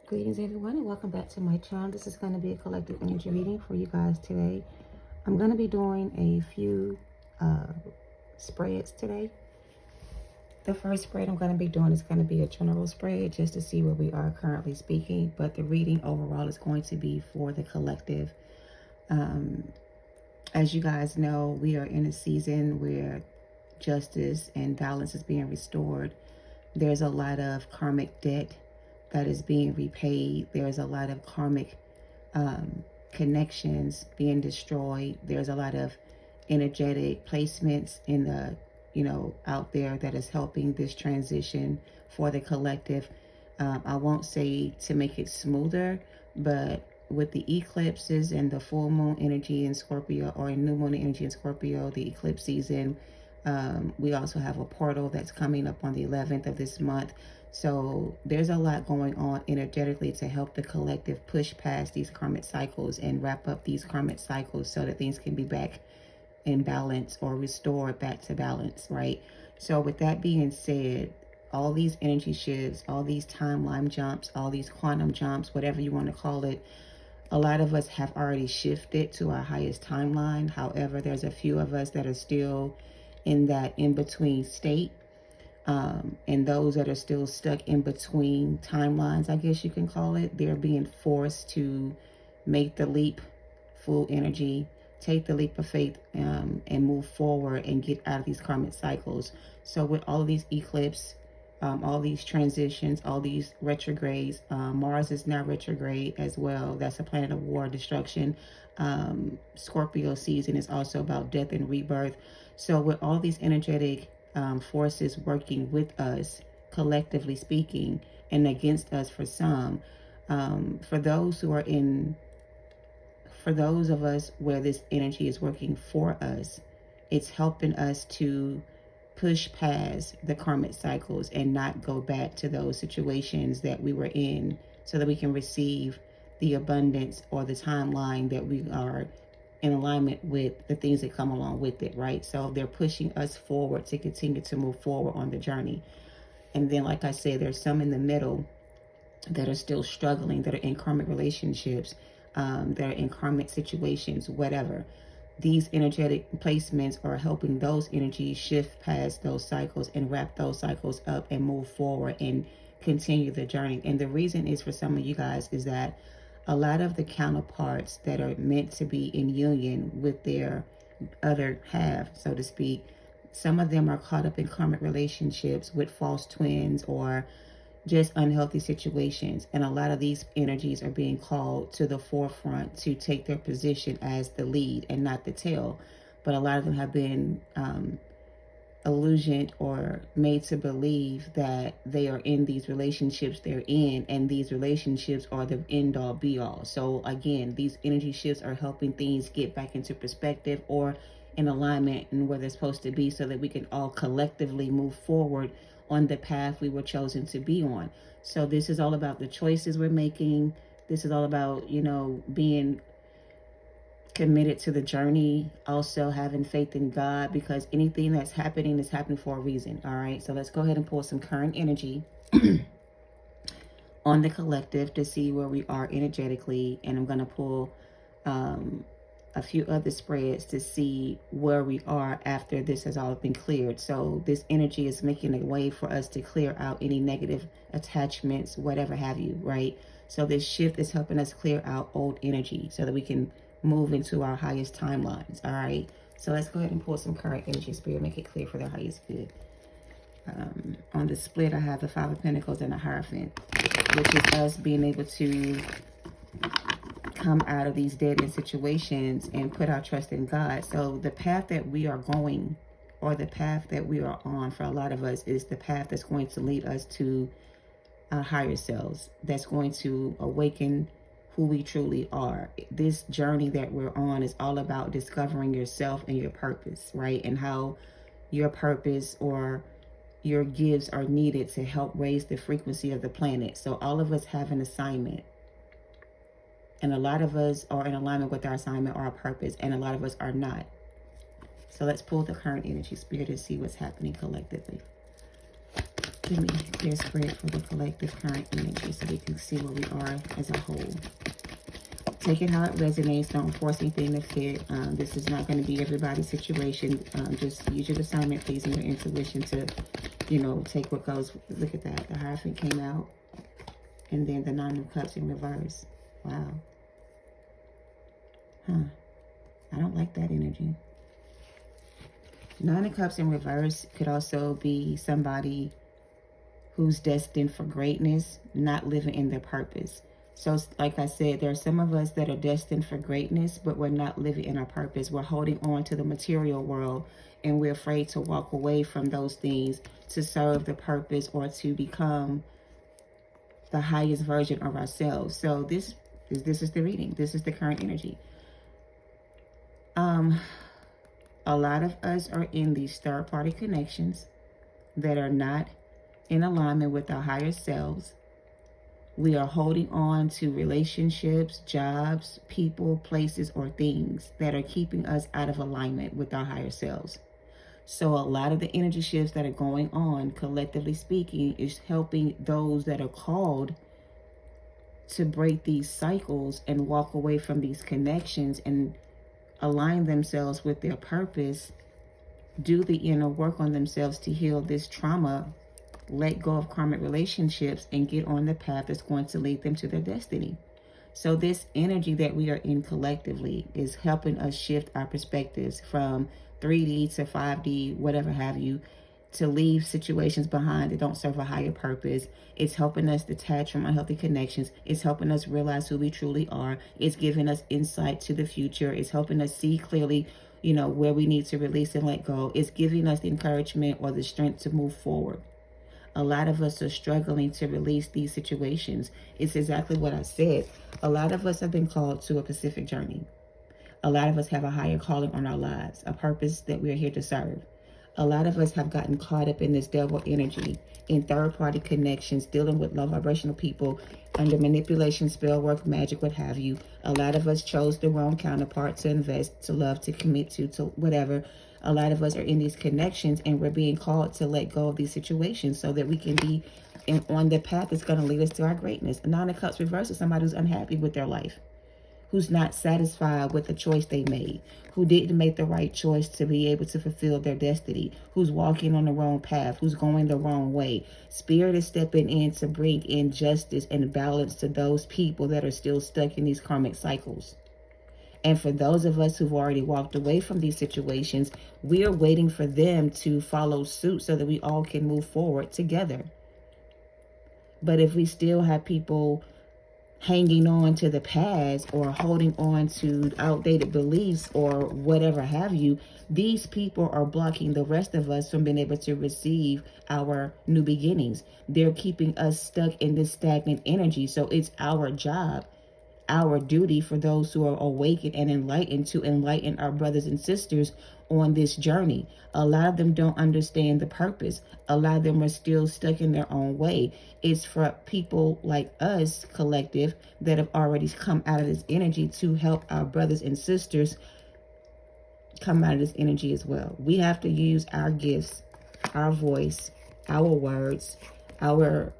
Greetings everyone and welcome back to my channel. This is going to be a collective energy reading for you guys today. I'm going to be doing a few spreads today. The first spread I'm going to be doing is going to be a general spread just to see where we are currently speaking, but the reading overall is going to be for the collective. As you guys know, we are in a season where justice and balance is being restored. There's a lot of karmic debt that is being repaid. There's a lot of karmic connections being destroyed. There's a lot of energetic placements in the, out there that is helping this transition for the collective. I won't say to make it smoother, but with the eclipses and the full moon energy in Scorpio, or in new moon energy in Scorpio, the eclipse season, we also have a portal that's coming up on the 11th of this month. So there's a lot going on energetically to help the collective push past these karmic cycles and wrap up these karmic cycles so that things can be back in balance or restored back to balance, right? So with that being said, all these energy shifts, all these timeline jumps, all these quantum jumps, whatever you want to call it, a lot of us have already shifted to our highest timeline. However, there's a few of us that are still in that in-between state. And those that are still stuck in between timelines, I guess you can call it, they're being forced to make the leap, full energy, take the leap of faith, and move forward and get out of these karmic cycles. So with all of these eclipses, all these transitions, all these retrogrades, Mars is now retrograde as well. That's a planet of war, destruction. Scorpio season is also about death and rebirth. So with all these energetic forces working with us, collectively speaking, and against us for some, for those who are for those of us where this energy is working for us, it's helping us to push past the karmic cycles and not go back to those situations that we were in, so that we can receive the abundance or the timeline that we are in alignment with, the things that come along with it, right? So they're pushing us forward to continue to move forward on the journey. And then, like I said, there's some in the middle that are still struggling, that are in karmic relationships, that are in karmic situations, whatever. These energetic placements are helping those energies shift past those cycles and wrap those cycles up and move forward and continue the journey. And the reason is, for some of you guys, is that a lot of the counterparts that are meant to be in union with their other half, so to speak, some of them are caught up in karmic relationships with false twins or just unhealthy situations. And a lot of these energies are being called to the forefront to take their position as the lead and not the tail. But a lot of them have been illusioned or made to believe that they are in these relationships they're in, and these relationships are the end all be all. So again, these energy shifts are helping things get back into perspective or in alignment and where they're supposed to be, so that we can all collectively move forward on the path we were chosen to be on. So this is all about the choices we're making. This is all about, being committed to the journey, also having faith in God, because anything that's happening is happening for a reason. All right, so let's go ahead and pull some current energy on the collective to see where we are energetically. And I'm going to pull a few other spreads to see where we are after this has all been cleared. So this energy is making a way for us to clear out any negative attachments, whatever have you, right? So this shift is helping us clear out old energy so that we can move into our highest timelines. All right, so let's go ahead and pull some current energy, Spirit, make it clear for the highest good. On the split, I have the Five of Pentacles and the Hierophant, which is us being able to come out of these dead-end situations and put our trust in God. So the path that we are going, or the path that we are on, for a lot of us, is the path that's going to lead us to our higher selves, that's going to awaken who we truly are. This journey that we're on is all about discovering yourself and your purpose, right? And how your purpose or your gifts are needed to help raise the frequency of the planet. So all of us have an assignment. And a lot of us are in alignment with our assignment or our purpose, and a lot of us are not. So let's pull the current energy, Spirit, and see what's happening collectively. Give me their spread for the collective current energy so we can see where we are as a whole. Take it how it resonates. Don't force anything to fit. This is not going to be everybody's situation. Just use your discernment, please, and your intuition to, you know, take what goes. Look at that. The Hierophant came out. And then the Nine of Cups in reverse. Wow. I don't like that energy. Nine of Cups in reverse could also be somebody who's destined for greatness, not living in their purpose. So like I said, there are some of us that are destined for greatness, but we're not living in our purpose. We're holding on to the material world, and we're afraid to walk away from those things to serve the purpose or to become the highest version of ourselves. So this is the reading. This is the current energy. A lot of us are in these third-party connections that are not in alignment with our higher selves. We are holding on to relationships, jobs, people, places, or things that are keeping us out of alignment with our higher selves. So a lot of the energy shifts that are going on, collectively speaking, is helping those that are called to break these cycles and walk away from these connections and align themselves with their purpose, do the inner work on themselves to heal this trauma, let go of karmic relationships, and get on the path that's going to lead them to their destiny. So this energy that we are in collectively is helping us shift our perspectives from 3D to 5D, whatever have you, to leave situations behind that don't serve a higher purpose. It's helping us detach from unhealthy connections. It's helping us realize who we truly are. It's giving us insight to the future. It's helping us see clearly, you know, where we need to release and let go. It's giving us the encouragement or the strength to move forward. A lot of us are struggling to release these situations. It's exactly what I said. A lot of us have been called to a specific journey. A lot of us have a higher calling on our lives, a purpose that we're here to serve. A lot of us have gotten caught up in this devil energy, in third-party connections, dealing with low vibrational people, under manipulation, spell work, magic, what have you. A lot of us chose the wrong counterpart to invest, to love, to commit to whatever. A lot of us are in these connections, and we're being called to let go of these situations so that we can be on the path that's going to lead us to our greatness. A Nine of Cups reverse is somebody who's unhappy with their life, who's not satisfied with the choice they made, who didn't make the right choice to be able to fulfill their destiny, who's walking on the wrong path, who's going the wrong way. Spirit is stepping in to bring in justice and balance to those people that are still stuck in these karmic cycles. And for those of us who've already walked away from these situations, we are waiting for them to follow suit so that we all can move forward together. But if we still have people hanging on to the past or holding on to outdated beliefs or whatever have you, these people are blocking the rest of us from being able to receive our new beginnings. They're keeping us stuck in this stagnant energy. So it's our job, our duty for those who are awakened and enlightened to enlighten our brothers and sisters on this journey. A lot of them don't understand the purpose. A lot of them are still stuck in their own way. It's for people like us, collective, that have already come out of this energy to help our brothers and sisters come out of this energy as well. We have to use our gifts, our voice, our words, our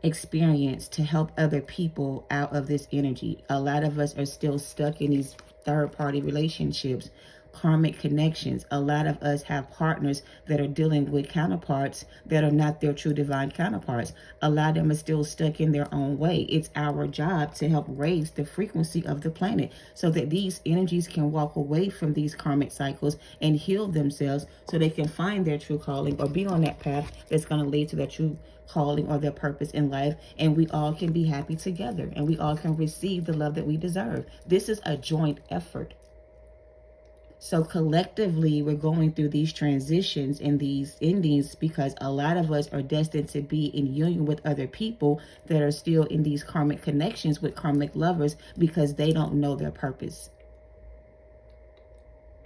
experience to help other people out of this energy. A lot of us are still stuck in these third-party relationships, karmic connections. A lot of us have partners that are dealing with counterparts that are not their true divine counterparts. A lot of them are still stuck in their own way. It's our job to help raise the frequency of the planet so that these energies can walk away from these karmic cycles and heal themselves so they can find their true calling or be on that path that's going to lead to their true calling or their purpose in life, and we all can be happy together and we all can receive the love that we deserve. This is a joint effort. So collectively, we're going through these transitions and these endings because a lot of us are destined to be in union with other people that are still in these karmic connections with karmic lovers because they don't know their purpose.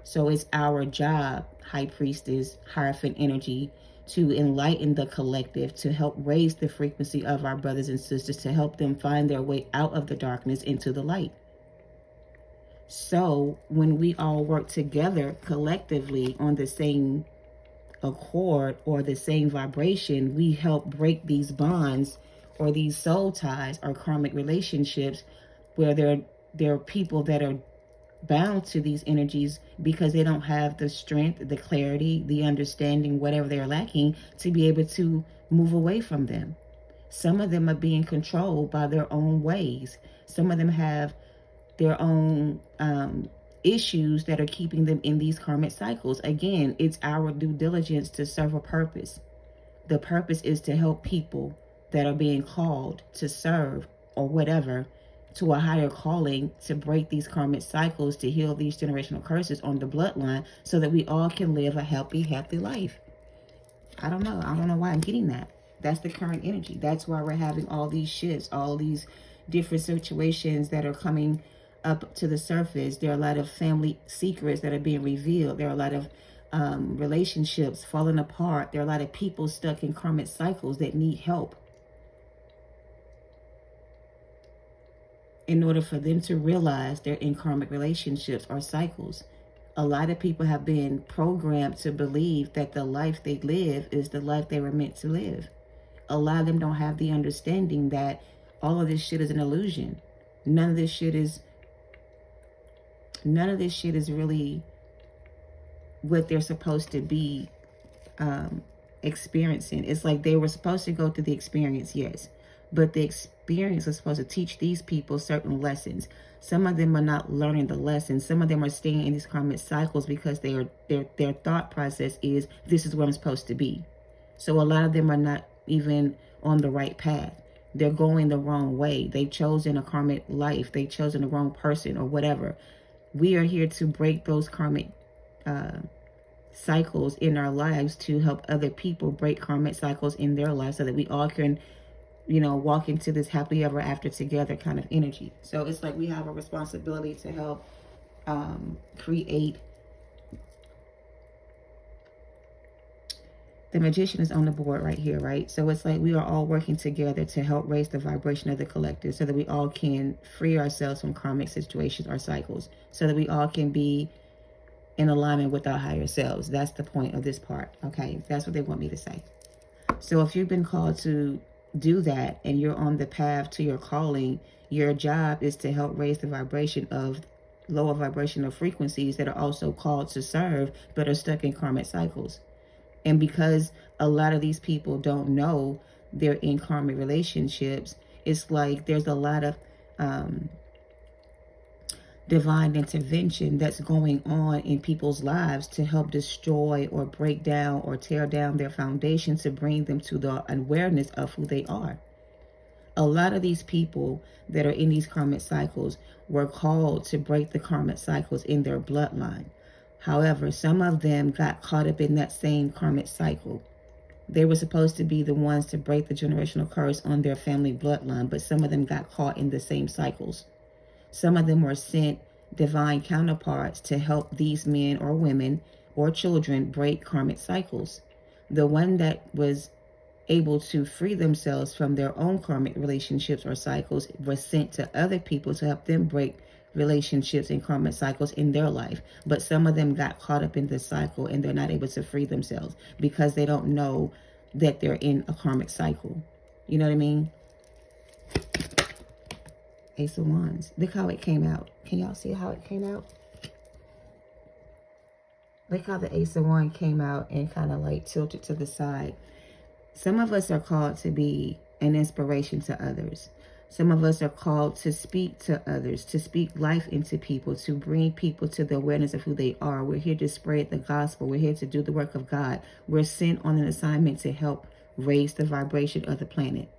So it's our job, High Priestess, Hierophant energy, to enlighten the collective, to help raise the frequency of our brothers and sisters, to help them find their way out of the darkness into the light. So when we all work together collectively on the same accord or the same vibration, we help break these bonds or these soul ties or karmic relationships where there are people that are bound to these energies because they don't have the strength, the clarity, the understanding, whatever they're lacking, to be able to move away from them. Some of them are being controlled by their own ways. Some of them have their own issues that are keeping them in these karmic cycles. Again, it's our due diligence to serve a purpose. The purpose is to help people that are being called to serve or whatever to a higher calling, to break these karmic cycles, to heal these generational curses on the bloodline so that we all can live a healthy life. I don't know why I'm getting that. That's the current energy. That's why we're having all these shifts, all these different situations that are coming up to the surface. There are a lot of family secrets that are being revealed. There are a lot of relationships falling apart. There are a lot of people stuck in karmic cycles that need help in order for them to realize they're in karmic relationships or cycles. A lot of people have been programmed to believe that the life they live is the life they were meant to live. A lot of them don't have the understanding that all of this shit is an illusion. None of this shit is really what they're supposed to be experiencing. It's like they were supposed to go through the experience, yes, but the experience was supposed to teach these people certain lessons. Some of them are not learning the lessons. Some of them are staying in these karmic cycles because their thought process is, this is where I'm supposed to be. So a lot of them are not even on the right path. They're going the wrong way. They've chosen a karmic life. They've chosen the wrong person or whatever. We are here to break those karmic cycles in our lives, to help other people break karmic cycles in their lives so that we all can, walk into this happily ever after together kind of energy. So it's like we have a responsibility to help create. The magician is on the board right here, right? So it's like we are all working together to help raise the vibration of the collective so that we all can free ourselves from karmic situations or cycles, so that we all can be in alignment with our higher selves. That's the point of this part, okay? That's what they want me to say. So if you've been called to do that and you're on the path to your calling, your job is to help raise the vibration of lower vibrational frequencies that are also called to serve but are stuck in karmic cycles. And because a lot of these people don't know they're in karmic relationships, it's like there's a lot of divine intervention that's going on in people's lives to help destroy or break down or tear down their foundation, to bring them to the awareness of who they are. A lot of these people that are in these karmic cycles were called to break the karmic cycles in their bloodline. However, some of them got caught up in that same karmic cycle. They were supposed to be the ones to break the generational curse on their family bloodline, but some of them got caught in the same cycles. Some of them were sent divine counterparts to help these men or women or children break karmic cycles. The one that was able to free themselves from their own karmic relationships or cycles was sent to other people to help them break relationships and karmic cycles in their life. But some of them got caught up in this cycle and they're not able to free themselves because they don't know that they're in a karmic cycle. You know what I mean? Ace of Wands. Look how it came out. Can y'all see how it came out? Look how the Ace of Wands came out and kind of like tilted to the side. Some of us are called to be an inspiration to others. Some of us are called to speak to others, to speak life into people, to bring people to the awareness of who they are. We're here to spread the gospel. We're here to do the work of God. We're sent on an assignment to help raise the vibration of the planet.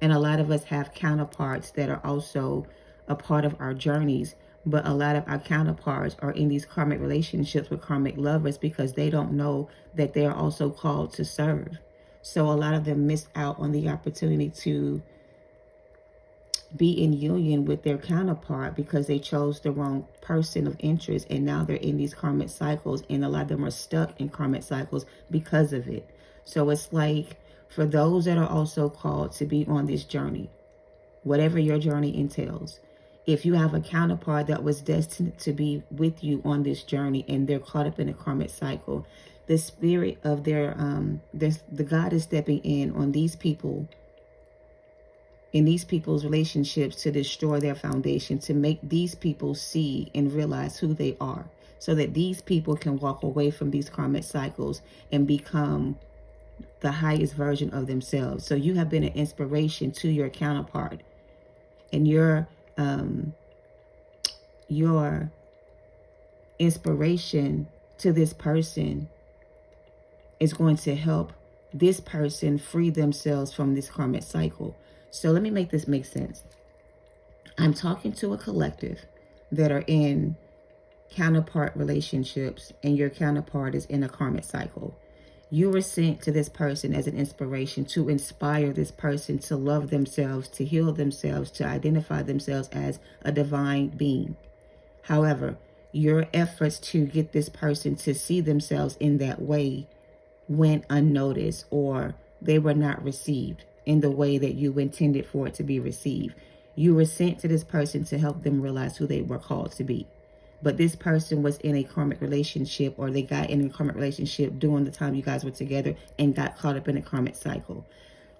And a lot of us have counterparts that are also a part of our journeys. But a lot of our counterparts are in these karmic relationships with karmic lovers because they don't know that they are also called to serve. So a lot of them miss out on the opportunity to be in union with their counterpart because they chose the wrong person of interest, and now they're in these karmic cycles, and a lot of them are stuck in karmic cycles because of it. So it's like, for those that are also called to be on this journey, whatever your journey entails, if you have a counterpart that was destined to be with you on this journey and they're caught up in a karmic cycle, The spirit of the God is stepping in on these people, in these people's relationships, to destroy their foundation, to make these people see and realize who they are, so that these people can walk away from these karmic cycles and become the highest version of themselves. So you have been an inspiration to your counterpart, and your inspiration to this person is going to help this person free themselves from this karmic cycle. So let me make this make sense. I'm talking to a collective that are in counterpart relationships, and your counterpart is in a karmic cycle. You were sent to this person as an inspiration to inspire this person to love themselves, to heal themselves, to identify themselves as a divine being. However, your efforts to get this person to see themselves in that way went unnoticed, or they were not received in the way that you intended for it to be received. You were sent to this person to help them realize who they were called to be. But this person was in a karmic relationship, or they got in a karmic relationship during the time you guys were together and got caught up in a karmic cycle.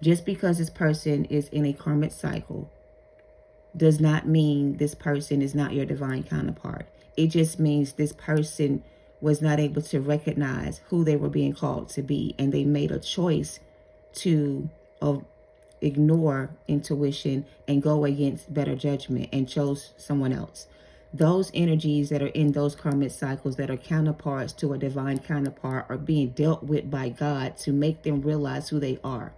Just because this person is in a karmic cycle does not mean this person is not your divine counterpart. It just means this person was not able to recognize who they were being called to be, and they made a choice to ignore intuition and go against better judgment and chose someone else. Those energies that are in those karmic cycles that are counterparts to a divine counterpart are being dealt with by God to make them realize who they are.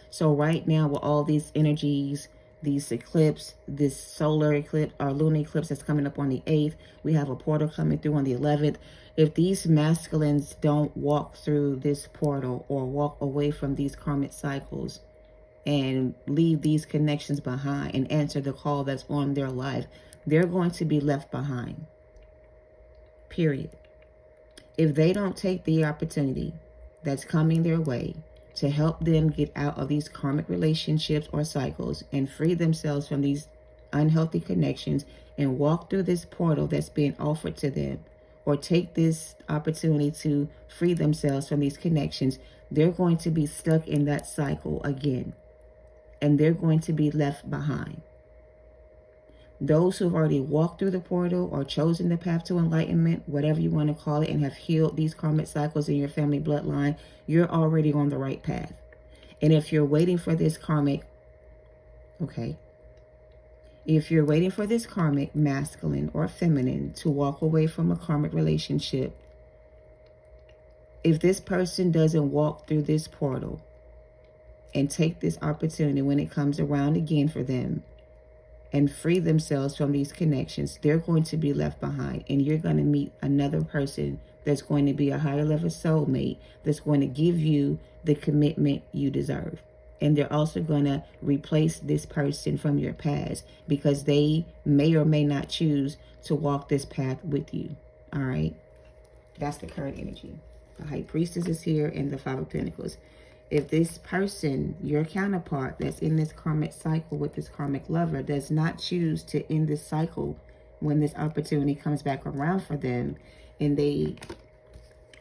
So right now, with all these energies, these eclipse, this solar eclipse or lunar eclipse that's coming up on the 8th, we have a portal coming through on the 11th. If these masculines don't walk through this portal or walk away from these karmic cycles and leave these connections behind and answer the call that's on their life, they're going to be left behind. Period. If they don't take the opportunity that's coming their way to help them get out of these karmic relationships or cycles and free themselves from these unhealthy connections and walk through this portal that's being offered to them, or take this opportunity to free themselves from these connections, they're going to be stuck in that cycle again, and they're going to be left behind. Those who have already walked through the portal or chosen the path to enlightenment, whatever you want to call it, and have healed these karmic cycles in your family bloodline, you're already on the right path. And if you're waiting for this karmic, if you're waiting for this karmic masculine or feminine to walk away from a karmic relationship, if this person doesn't walk through this portal and take this opportunity when it comes around again for them and free themselves from these connections, they're going to be left behind. And you're going to meet another person that's going to be a higher level soulmate, that's going to give you the commitment you deserve. And they're also going to replace this person from your past, because they may or may not choose to walk this path with you. All right. That's the current energy. The High Priestess is here, and the Five of Pentacles. If this person, your counterpart that's in this karmic cycle with this karmic lover, does not choose to end this cycle when this opportunity comes back around for them, and they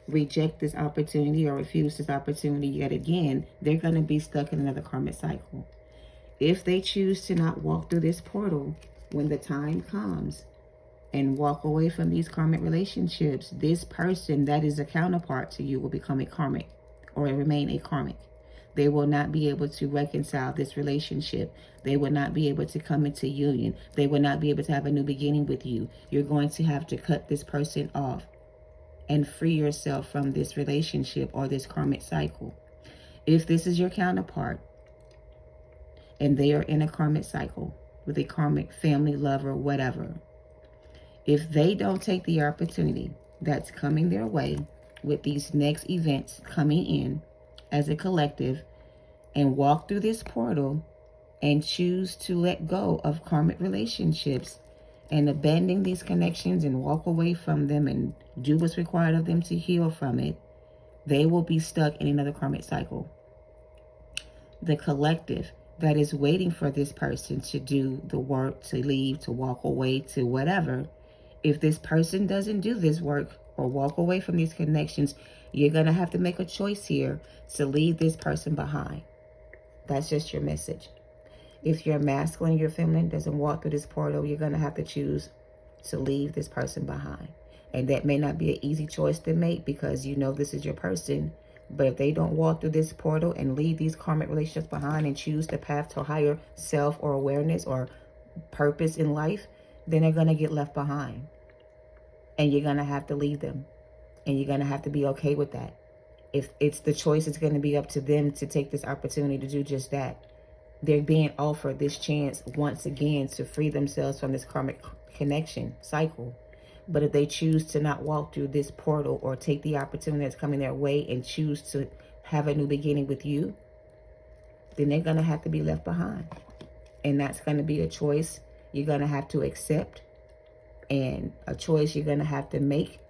reject this opportunity or refuse this opportunity yet again, they're going to be stuck in another karmic cycle. If they choose to not walk through this portal when the time comes and walk away from these karmic relationships, this person that is a counterpart to you will become a karmic, or remain a karmic. They will not be able to reconcile this relationship. They will not be able to come into union. They will not be able to have a new beginning with you. You're going to have to cut this person off and free yourself from this relationship or this karmic cycle. If this is your counterpart and they are in a karmic cycle with a karmic family, lover, whatever, if they don't take the opportunity that's coming their way with these next events coming in as a collective and walk through this portal and choose to let go of karmic relationships and abandon these connections and walk away from them and do what's required of them to heal from it, they will be stuck in another karmic cycle. The collective that is waiting for this person to do the work, to leave, to walk away, to whatever, if this person doesn't do this work or walk away from these connections, You're going to have to make a choice here to leave this person behind. That's just your message. If you're masculine, your feminine doesn't walk through this portal, you're going to have to choose to leave this person behind. And that may not be an easy choice to make because you know this is your person. But if they don't walk through this portal and leave these karmic relationships behind and choose the path to higher self or awareness or purpose in life, then they're going to get left behind. And you're going to have to leave them. And you're going to have to be okay with that. If it's the choice, it's going to be up to them to take this opportunity to do just that. They're being offered this chance once again to free themselves from this karmic connection cycle. But if they choose to not walk through this portal or take the opportunity that's coming their way and choose to have a new beginning with you, then they're going to have to be left behind. And that's going to be a choice you're going to have to accept, and a choice you're going to have to make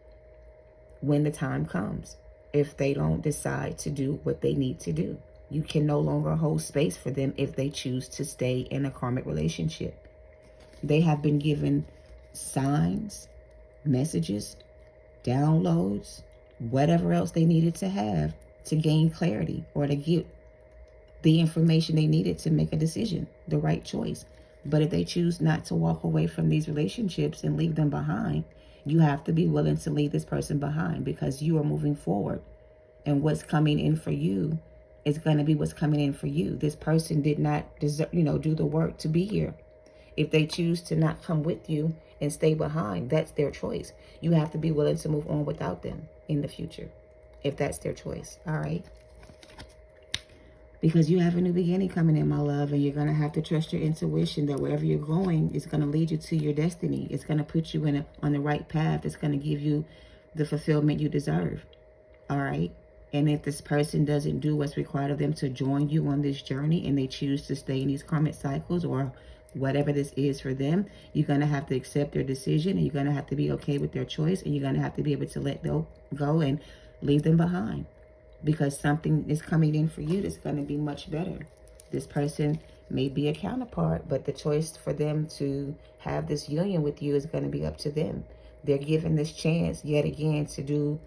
when the time comes. If they don't decide to do what they need to do, you can no longer hold space for them if they choose to stay in a karmic relationship. They have been given signs, messages, downloads, whatever else they needed to have to gain clarity or to get the information they needed to make a decision, the right choice. But if they choose not to walk away from these relationships and leave them behind, you have to be willing to leave this person behind because you are moving forward. And what's coming in for you is going to be what's coming in for you. This person did not deserve, do the work to be here. If they choose to not come with you and stay behind, that's their choice. You have to be willing to move on without them in the future, if that's their choice. All right. Because you have a new beginning coming in, my love, and you're going to have to trust your intuition that wherever you're going is going to lead you to your destiny. It's going to put you on the right path. It's going to give you the fulfillment you deserve. All right. And if this person doesn't do what's required of them to join you on this journey and they choose to stay in these karmic cycles or whatever this is for them, you're going to have to accept their decision, and you're going to have to be okay with their choice, and you're going to have to be able to let go and leave them behind. Because something is coming in for you that's going to be much better. This person may be a counterpart, but the choice for them to have this union with you is going to be up to them. They're given this chance yet again to do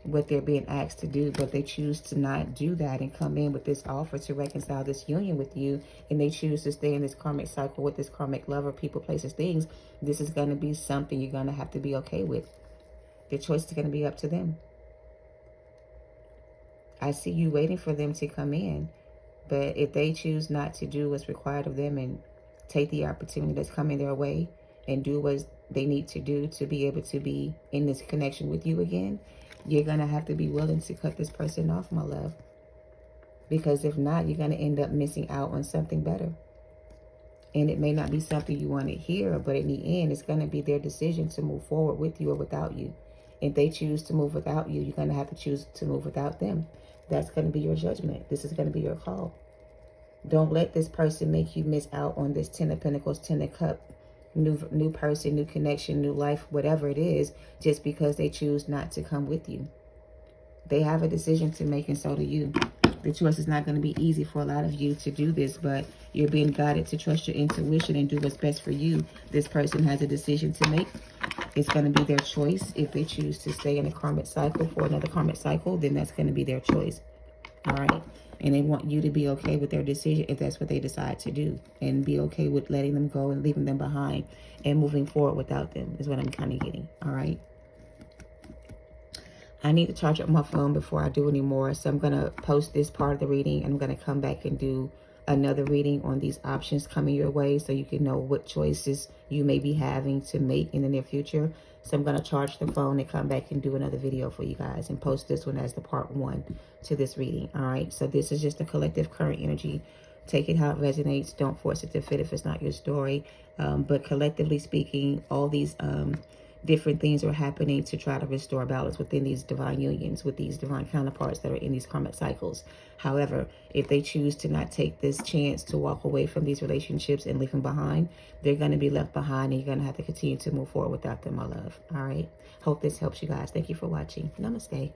what they're being asked to do, but they choose to not do that and come in with this offer to reconcile this union with you, and they choose to stay in this karmic cycle with this karmic lover, people, places, things. This is going to be something you're going to have to be okay with. The choice is going to be up to them. I see you waiting for them to come in, but if they choose not to do what's required of them and take the opportunity that's coming their way and do what they need to do to be able to be in this connection with you again, you're going to have to be willing to cut this person off, my love. Because if not, you're going to end up missing out on something better. And it may not be something you want to hear, but in the end, it's going to be their decision to move forward with you or without you. If they choose to move without you, you're going to have to choose to move without them. That's going to be your judgment. This is going to be your call. Don't let this person make you miss out on this 10 of Pentacles, 10 of Cups, new person, new connection, new life, whatever it is, just because they choose not to come with you. They have a decision to make, and so do you. The choice is not going to be easy for a lot of you to do this, but you're being guided to trust your intuition and do what's best for you. This person has a decision to make. It's going to be their choice. If they choose to stay in a karmic cycle for another karmic cycle, then that's going to be their choice. All right. And they want you to be okay with their decision if that's what they decide to do. And be okay with letting them go and leaving them behind and moving forward without them is what I'm kind of getting. All right. I need to charge up my phone before I do any more. So I'm going to post this part of the reading. And I'm going to come back and do another reading on these options coming your way so you can know what choices you may be having to make in the near future. So I'm going to charge the phone and come back and do another video for you guys and post this one as the part 1 to this reading. All right. So this is just a collective current energy. Take it how it resonates. Don't force it to fit if it's not your story. But collectively speaking, all these different things are happening to try to restore balance within these divine unions with these divine counterparts that are in these karmic cycles. However, if they choose to not take this chance to walk away from these relationships and leave them behind, they're going to be left behind, and you're going to have to continue to move forward without them, my love. All right. Hope this helps you guys. Thank you for watching. Namaste.